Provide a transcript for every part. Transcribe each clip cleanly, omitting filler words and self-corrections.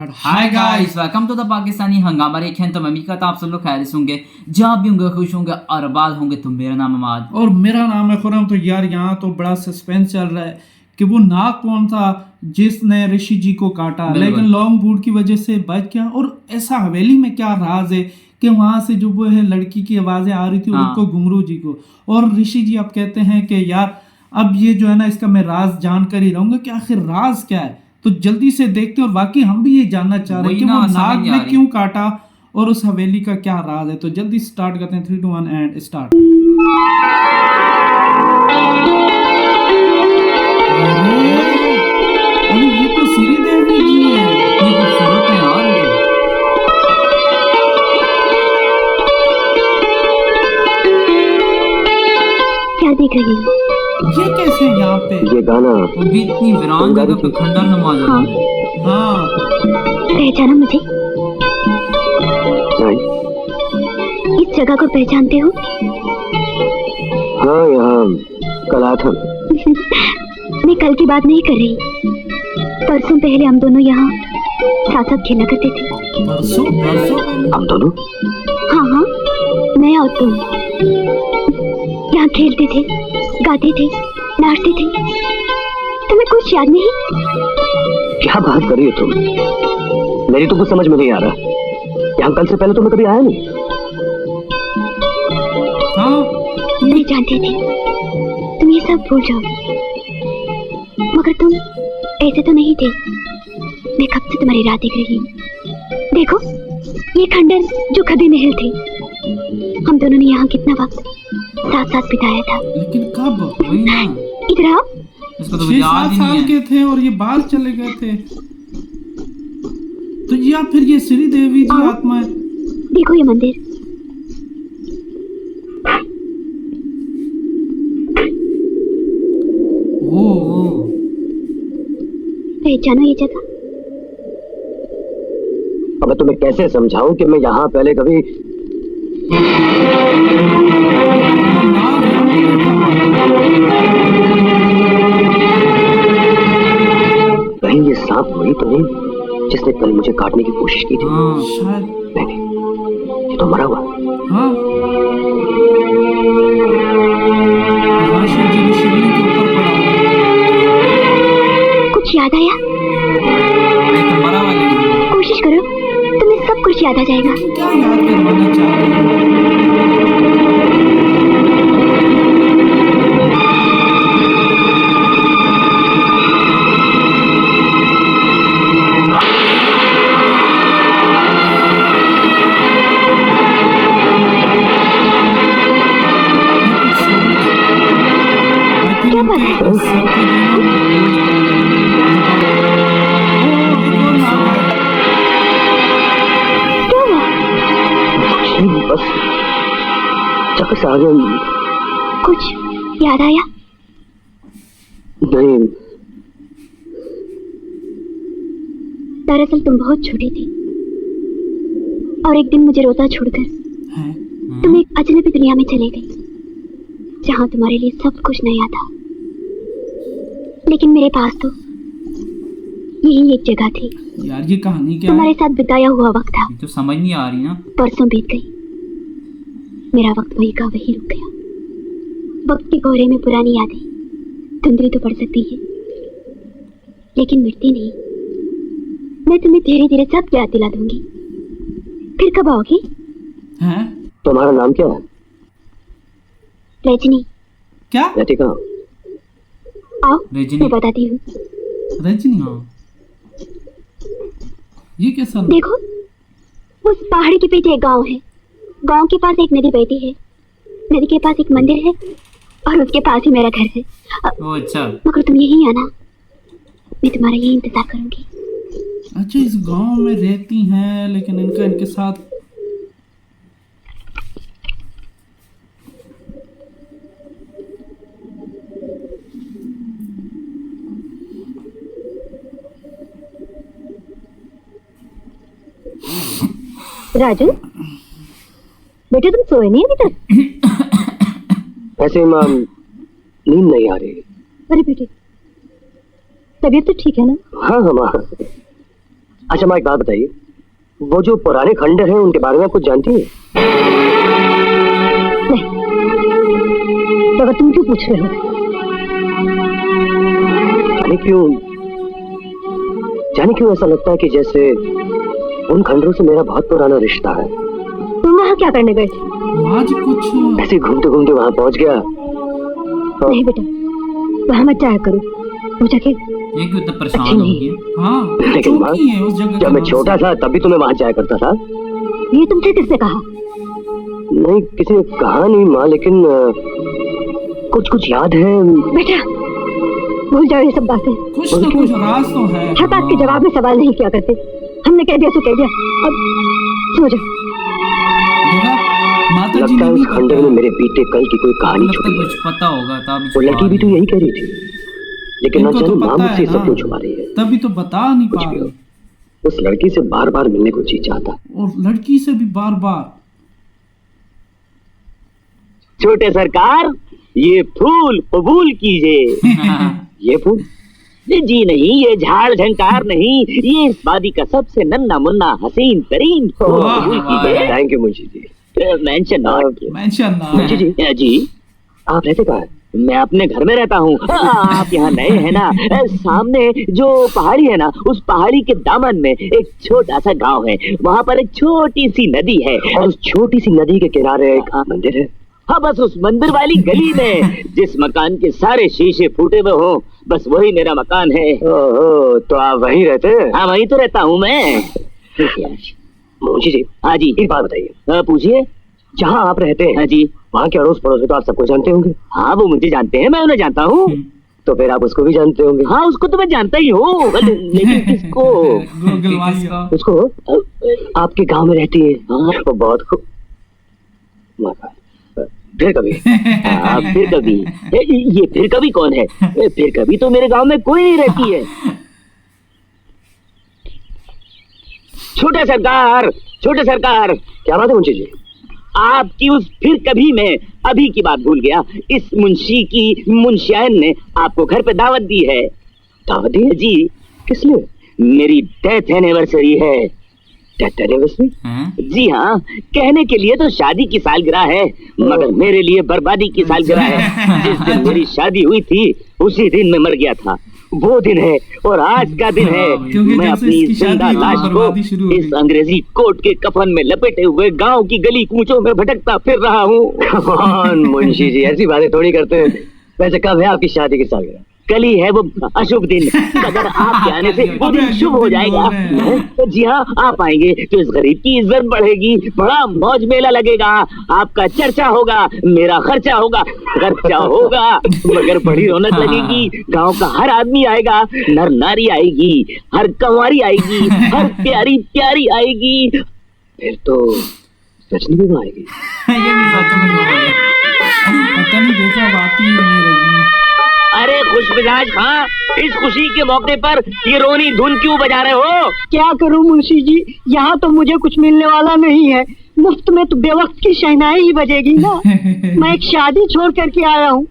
Hi guys, welcome to the Pakistani Hungama. रेखें तो mummy का आप सब लोग खैर होंगे, जहाँ भी होंगे खुश होंगे और आबाद होंगे। तो मेरा नाम अमाद और मेरा नाम है खुरम। तो यार यहाँ तो बड़ा सस्पेंस चल रहा है कि वो नाग कौन था जिसने ऋषि जी को काटा, लेकिन लॉन्ग बूट की वजह से बच गया। और ऐसा हवेली में क्या राज है कि वहां से जो वो है लड़की की आवाजें आ रही थी उनको घुंघरू जी को, और ऋषि जी अब कहते हैं कि यार अब ये जो है ना इसका मैं राज जान कर ही रहूंगा कि आखिर राज क्या है। तो जल्दी से देखते हैं, और वाकई हम भी ये जानना चाह रहे हैं कि वो नाग ने क्यों काटा और उस हवेली का क्या राज है। तो जल्दी स्टार्ट करते हैं, 3 2 1 एंड स्टार्ट। अरे ये तो श्री देवी जी है, इतनी खूबसूरत है यार। क्या देख रही हो? ये कैसे है यहाँ पे? ये गाना वो भी इतनी वीरान जगह पे खंडर नमाज है। हाँ पहचाना मुझे? नहीं। इस जगह को पहचानते हो? हाँ, यहाँ कल आया था। मैं कल की बात नहीं कर रही, परसों पहले हम दोनों यहाँ साथ साथ खेला करते थे। परसों परसों हम दोनों? हाँ हाँ, मैं और तुम यहाँ खेलते थे, गाते थे, नाचते थे। तुम्हें कुछ याद नहीं? क्या बात कर रही हो तुम? मेरी तो कुछ समझ में नहीं आ रहा। यहाँ कल से पहले तो मैं कभी आया नहीं। हाँ मैं जानती थी तुम ये सब भूल जाओ, मगर तुम ऐसे तो नहीं थे। मैं कब से तुम्हारी राह देख रही हूँ। देखो ये खंडर जो कभी महल थे, हम दोनों ने यहाँ कितना वक्त साथ साथ बिताया था। लेकिन कब? वही ना, इधर आओ। इसको तो 6-7 याद ही साल नहीं है। के थे और ये बाहर चले गए थे। तो या फिर ये श्री देवी जी आत्मा है। देखो ये मंदिर, ओ पहचानो ये जगह? अब मैं तुम्हें कैसे समझाऊं कि मैं यहाँ पहले कभी... कहीं ये सांप वही तो नहीं जिसने कल मुझे काटने की कोशिश की थी? हाँ, शायद। नहीं, ये तो मरा हुआ। हाँ हाँ, शिव जी ने शिवलिंग के ऊपर पड़ा हुआ। कुछ याद आया? एक तो मरा वाले कोशिश करो, तुम्हें सब कुछ याद आ जाएगा। क्या याद करवाना चाह रहे हैं? क्या बात है? क्या हुआ? नहीं, बस चक्कर आ गया। कुछ याद आया? नहीं, दरअसल तुम बहुत छोटी थी और एक दिन मुझे रोता छोड़कर तुम एक अजनबी दुनिया में चले गई, जहां तुम्हारे लिए सब कुछ नया था। लेकिन मेरे पास तो यही एक जगह थी। यार ये कहानी क्या तुम्हारे है? साथ बिताया हुआ वक्त था। तो समझ नहीं आ रही ना। परसों बीत गई, मेरा वक्त वही का वही रुक गया। वक्त के कोहरे में पुरानी यादें धुंधली तो पड़ सकती है, लेकिन मिटती नहीं। मैं तुम्हें धीरे धीरे सब याद दिला दूंगी। फिर कब आओगी? हैं? तुम्हारा नाम क्या है? रजनी। क्या? मैं ठीक हूँ। आओ रजनी। मैं बताती हूँ। रजनी? हाँ, ये कैसा? देखो उस पहाड़ी के पीछे एक गांव है। गांव के पास एक नदी बहती है, नदी के पास एक मंदिर है और उसके पास ही मेरा घर है। ओ अच्छा। मगर तुम यहीं आना, मैं तुम्हारा यही इंतजार करूंगी। अच्छा, इस गांव में रहती हैं, लेकिन इनका इनके साथ राजू बेटे तुम सोए नहीं अभी तक? ऐसे मां नींद नहीं आ रही। अरे बेटे तबीयत तो ठीक है ना? हाँ हाँ माँ, अच्छा माँ, एक बात बताइए, वो जो पुराने खंडर हैं उनके बारे में आप कुछ जानती है? नहीं, मगर तुम क्यों पूछ रहे हो? जाने क्यों ऐसा लगता है कि जैसे उन खंडरों से मेरा बहुत पुराना रिश्ता है। तुम वहाँ क्या करने गए थे? माँ जी कुछ ऐसे घूमते घूमते वहां पहुंच गया। नहीं बेटा, वहाँ मत जाया करो, वो जगह ये क्यों इतना परेशान अच्छी हो नहीं गई? हाँ लेकिन माँ, चौकी है उस जगह जब का मैं नाम छोटा से। था तब भी तो मैं वहां जाया करता था। ये तुमसे किसने कहा? नहीं, किसी ने कहा नहीं माँ, लेकिन कुछ कुछ याद है। बेटा भूल जाओ ये सब बातें। कुछ ना कुछ राज तो है। हर बात के जवाब में सवाल नहीं किया करते। हमने कह दिया तो कह दिया, अब सो जाओ। देखा, माता जी लगता ने है भी उस खंडर में बताया। मेरे बीते कल की कोई कहानी लगता छुपी है है। कुछ पता होगा तब वो लड़की भी तो यही कह रही थी, लेकिन ना इनको जाने तो माँ पता मुझसे है सब क्यों ना, छुपा रही है। तभी तो बता नहीं कुछ पा भी हो, रही। उस लड़की से बार बार मिलने को जी चाहता। और लड़की से भी बार बार। छोटे सरकार, ये फूल कबूल कीजिए। ये फूल? जी नहीं, ये झाड़ झंकार नहीं, ये इस वादी का सबसे नन्ना मुन्ना हसीन तरीन फूल वाह, कबूल वाह। कीजिए। Thank you Munshi ji. Mention not. Mention ना। मुंशी जी, जी, आप रहते कहाँ हैं? मैं अपने घर में रहता हूँ। आप यहाँ नए हैं ना? सामने जो पहाड़ी है ना, उस पहाड़ी के दामन में एक छोटा सा गांव है। वहाँ पर एक छोटी सी नदी है और उस छोटी सी नदी के किनारे एक मंदिर है। हाँ, बस उस मंदिर वाली गली में जिस मकान के सारे शीशे फूटे हुए हो, बस वही मेरा मकान है। ओहो, तो आप वहीं रहते हैं? हाँ, वहीं तो रहता हूँ मैं। मुंशी जी, हाँ जी, एक बात बताइए, पूछिए। जहाँ आप रहते हैं हाँ जी, वहाँ के अड़ोस पड़ोस में तो आप सबको जानते होंगे। हाँ, वो मुझे जानते हैं, मैं उन्हें जानता हूँ। तो फिर आप उसको भी जानते होंगे। हाँ, उसको तो मैं जानता ही हूँ, लेकिन किसको? गूगल वाली का। उसको आपके गांव में रहती है। हाँ, वो बहुत खूब। फिर कभी हाँ, फिर कभी। ये फिर कभी कौन है? फिर कभी तो मेरे गांव में कोई नहीं रहती है। छोटे सरकार, छोटे सरकार, क्या बात है मुंशी जी? आपकी उस फिर कभी में अभी की बात भूल गया। इस मुंशी की मुंशियान ने आपको घर पे दावत दी है। दावत दी है? जी, किस लिए? मेरी डेथ एनिवर्सरी है। Death anniversary? हैं? जी हाँ, कहने के लिए तो शादी की सालगिरह है, मगर मेरे लिए बर्बादी की सालगिरह है। जिस दिन मेरी शादी हुई थी उसी दिन मैं मर गया था। वो दिन है और आज का दिन है। क्योंकि मैं जब से अपनी इसकी जिंदा शादी हुई, लाश बर्बादी को शुरू हो इस गई। अंग्रेजी कोट के कफन में लपेटे हुए गांव की गली कूचों में भटकता फिर रहा हूँ। कौन मुंशी जी, ऐसी बातें थोड़ी करते हैं। वैसे कब है आपकी शादी की सालगिरह? कल ही है वो अशुभ दिन। अगर आपके आने से वो दिन शुभ हो जाएगा, तो जी हाँ, आप आएंगे तो इस गरीब की इज्जत बढ़ेगी, बड़ा मौज मेला लगेगा, आपका चर्चा होगा, मेरा खर्चा होगा। खर्चा होगा मगर बड़ी रौनक लगेगी। गांव का हर आदमी आएगा, नर नारी आएगी, हर कंवारी आएगी, हर प्यारी प्यारी आएगी। फिर तो रजनी भी आएगी। ये भी सच में हो गया। पता नहीं, देखा बात ही नहीं रजनी। अरे खुश मिजाज खां, इस खुशी के मौके पर ये रोनी धुन क्यों बजा रहे हो? क्या करूं मुंशी जी, यहाँ तो मुझे कुछ मिलने वाला नहीं है। मुफ्त में तो बेवक्त की शहनाई ही बजेगी ना। मैं एक शादी छोड़ करके आया हूँ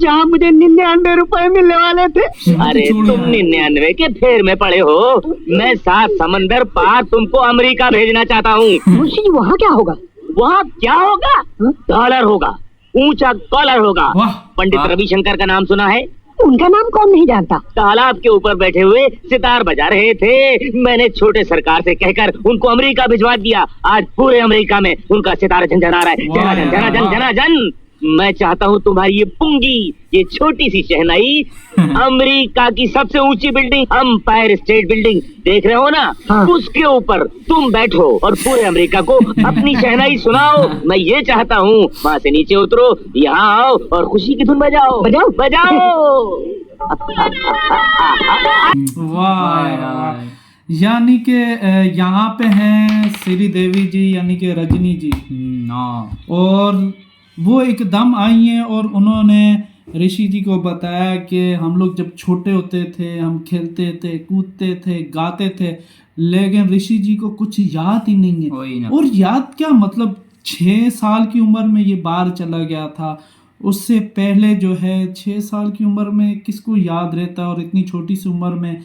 जहाँ मुझे 99 रुपए मिलने वाले थे। अरे तुम 99 के फेर में पड़े हो। मैं 7 समंदर पार तुमको अमेरिका भेजना चाहता हूँ। मुंशी जी वहाँ क्या होगा? वहाँ क्या होगा? डॉलर होगा, ऊंचा कॉलर होगा। वाह, पंडित वाह। रविशंकर का नाम सुना है? उनका नाम कौन नहीं जानता। तालाब के ऊपर बैठे हुए सितार बजा रहे थे। मैंने छोटे सरकार से कहकर उनको अमेरिका भिजवा दिया। आज पूरे अमेरिका में उनका सितारा झंझना रहा है। जना जन जना जन जना जन। मैं चाहता हूँ तुम्हारी ये पुंगी, ये छोटी सी शहनाई अमेरिका की सबसे ऊंची बिल्डिंग, अंपायर स्टेट बिल्डिंग देख रहे हो ना, हाँ। उसके ऊपर तुम बैठो और पूरे अमेरिका को अपनी शहनाई सुनाओ। मैं ये चाहता हूँ, वहाँ से नीचे उतरो, यहाँ आओ और खुशी की धुन बजाओ। बजाओ? बजाओ। वाह वाह। यानी कि यहाँ पे हैं श्री देवी जी, यानी कि रजनी जी, और वो एकदम आई हैं और उन्होंने ऋषि जी को बताया कि हम लोग जब छोटे होते थे हम खेलते थे, कूदते थे, गाते थे, लेकिन ऋषि जी को कुछ याद ही नहीं वही है। ना। और याद क्या, मतलब 6 साल की उम्र में ये बाहर चला गया था। उससे पहले जो है 6 साल की उम्र में किसको याद रहता है, और इतनी छोटी सी उम्र में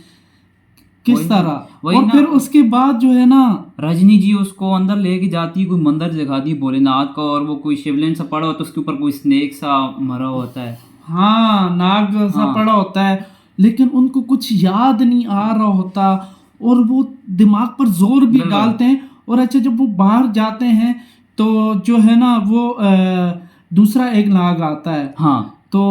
किस वही- तरह। वही और ना। फिर उसके बाद जो है ना, रजनी जी उसको अंदर लेके जाती है, कोई मंदिर दिखाती है भोलेनाथ का, और वो कोई शिवलिंग सा पड़ा होता है, उसके ऊपर कोई स्नेक सा मरा होता है। हाँ नाग सा हाँ। पड़ा होता है, लेकिन उनको कुछ याद नहीं आ रहा होता, और वो दिमाग पर जोर भी बिल्कुल। डालते हैं। और अच्छा जब वो बाहर जाते हैं तो जो है ना वो दूसरा एक नाग आता है। हाँ तो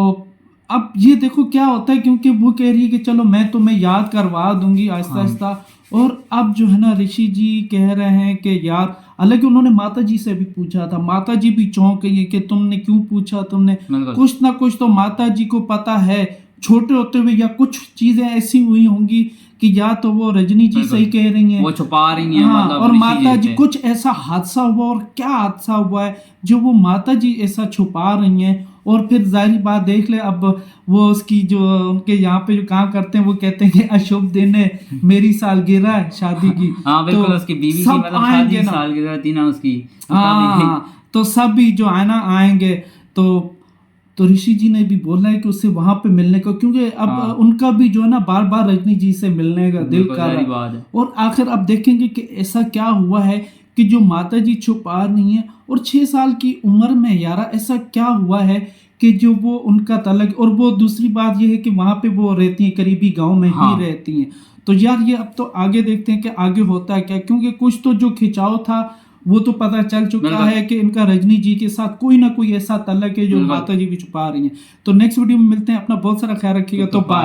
अब ये देखो क्या होता है, क्योंकि वो कह रही है कि चलो मैं तुम्हें याद करवा दूंगी आहिस्ता हाँ। आहिस्ता। और अब जो है ना ऋषि जी कह रहे हैं कि यार, हालांकि उन्होंने माता जी से भी पूछा था, माता जी भी चौंक गई है कि तुमने क्यों पूछा, तुमने बिल्कुल। कुछ ना कुछ तो माता जी को पता है छोटे होते हुए, या कुछ चीजें ऐसी हुई होंगी कि या तो वो रजनी जी बिल्कुल। सही कह रही हैं, वो छुपा रही है, हाँ, मतलब और ऋषि माता जी से। कुछ ऐसा हादसा हुआ, और क्या हादसा हुआ है जो वो माता जी ऐसा छुपा रही हैं। और फिर जाहिर बात देख ले, अब वो उसकी जो उनके यहाँ पे जो काम करते हैं वो कहते हैं कि अशुभ दिन है, मेरी सालगिरह है शादी की। हाँ बिल्कुल, तो उसकी बीवी की सब मतलब आएंगे शादी ना। सालगिरह थी ना उसकी, तो हाँ तो सब भी जो है ना आएंगे। तो ऋषि जी ने भी बोला है कि उससे वहां पे मिलने को, क्योंकि अब हाँ। उनका भी जो है ना बार बार रजनी जी से मिलने का दिल बिल्कुल, कर जाहिर रहा बात है। है। और आखिर अब देखेंगे कि ऐसा क्या हुआ है कि जो माता जी छुपा नहीं है, और 6 साल की उम्र में यारा ऐसा क्या हुआ है कि जो वो उनका तलक। और वो दूसरी बात ये है कि वहां पे वो रहती हैं, करीबी गांव में हाँ। ही रहती हैं। तो यार ये अब तो आगे देखते हैं कि आगे होता है क्या, क्योंकि कुछ तो जो खिंचाव था वो तो पता चल चुका बिल्कुल। है कि इनका रजनी जी के साथ कोई ना कोई ऐसा तलक है जो बिल्कुल। माता जी भी छुपा रही हैं। तो नेक्स्ट वीडियो में मिलते हैं, अपना बहुत सारा ख्याल रखिएगा, तो बाय।